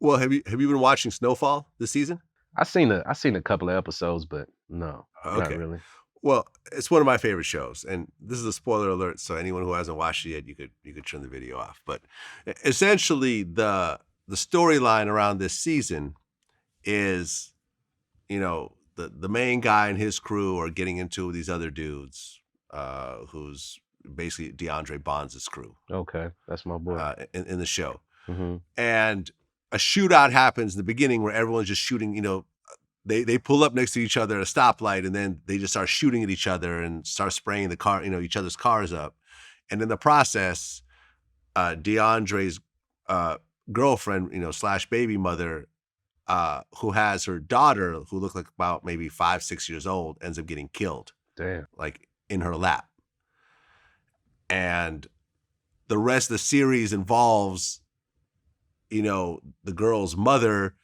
Well, have you been watching Snowfall this season? I seen a couple of episodes, but no, not Okay. really. Well, it's one of my favorite shows, and this is a spoiler alert, so anyone who hasn't watched it yet, you could turn the video off. But essentially, the storyline around this season is, the main guy and his crew are getting into these other dudes, who's basically DeAndre Bonds' crew, Okay, that's my boy. in the show. Mhm. And a shootout happens in the beginning where everyone's just shooting, they pull up next to each other at a stoplight, and then they just start shooting at each other and start spraying each other's cars up. And in the process, DeAndre's girlfriend, slash baby mother, who has her daughter who looked like about maybe 5, 6 years old, ends up getting killed, Damn. like in her lap. And the rest of the series involves, the girl's mother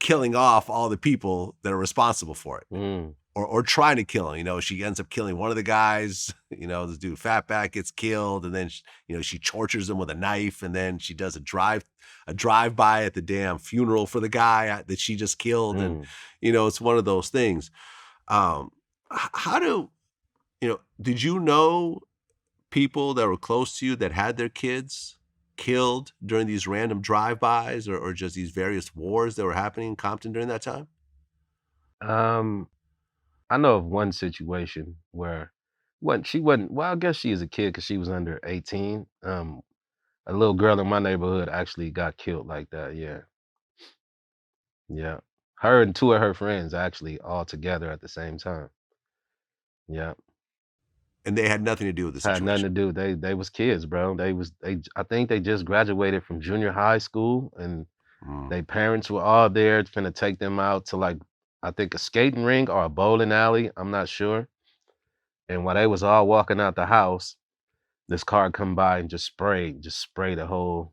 killing off all the people that are responsible for it, Mm. or trying to kill him. She ends up killing one of the guys. This dude Fatback gets killed, and then she tortures him with a knife, and then she does a drive by at the damn funeral for the guy that she just killed, and Mm. it's one of those things. How do did you know people that were close to you that had their kids killed during these random drive-bys, or just these various wars that were happening in Compton during that time? Um, I know of one situation where she wasn't well, I guess she is a kid because she was under 18. A little girl in my neighborhood actually got killed like that, yeah. Yeah. Her and two of her friends actually all together at the same time. Yeah. And they had nothing to do with the Had nothing situation. to do. They was kids, bro. I think they just graduated from junior high school and Mm. their parents were all there finna take them out to like I think a skating rink or a bowling alley. I'm not sure. And while they was all walking out the house, this car come by and just sprayed the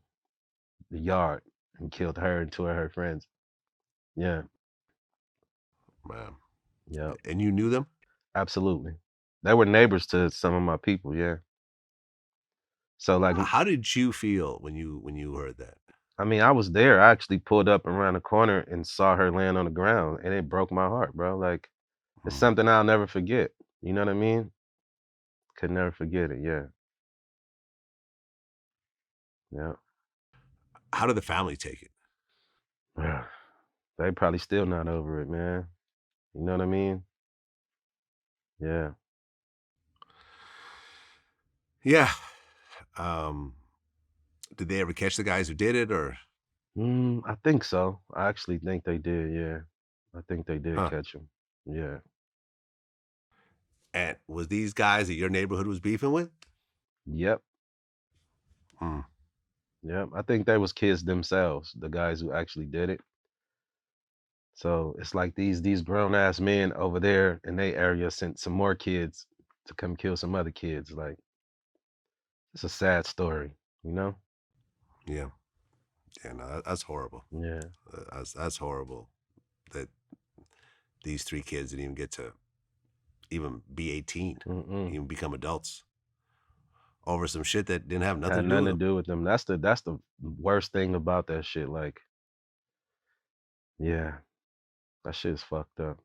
yard and killed her and two of her friends. Yeah. Man. Yeah. And you knew them? Absolutely. They were neighbors to some of my people, yeah. So like How did you feel when you heard that? I mean, I was there. I actually pulled up around the corner and saw her laying on the ground, and it broke my heart, bro. Like, it's Mm. something I'll never forget. You know what I mean? Could never forget it. Yeah, yeah. How did the family take it? They probably still not over it, man. You know what I mean? Yeah. Yeah. Um, did they ever catch the guys who did it, or I think so. I actually think they did. Yeah, I think they did huh? catch him. Yeah. And was these guys that your neighborhood was beefing with? Yep. Mm. Yep. I think they was kids themselves, the guys who actually did it. So it's like these grown ass men over there in their area sent some more kids to come kill some other kids. Like it's a sad story, you know? Yeah. Yeah. No, that's horrible. Yeah. That's horrible. That these three kids didn't even get to even be 18, Mm-mm. even become adults over some shit that didn't have nothing Had to do nothing with to them. do with them. That's the worst thing about that shit. Like, yeah, that shit's fucked up.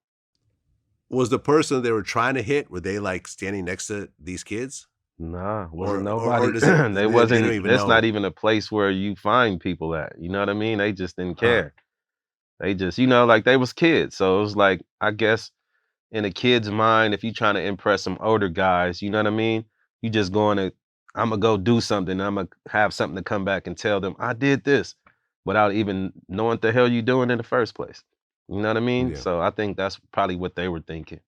Was the person they were trying to hit, were they like standing next to these kids? Nah, wasn't Or nobody. does it, They they don't wasn't. even That's not know? even a place where you find people at. You know what I mean? They just didn't Huh. care. They just, like they was kids. So it was like, I guess in a kid's mind, if you trying to impress some older guys, you know what I mean? You just going to, I'm gonna go do something. I'm gonna have something to come back and tell them I did this without even knowing what the hell you doing in the first place. You know what I mean? Yeah. So I think that's probably what they were thinking.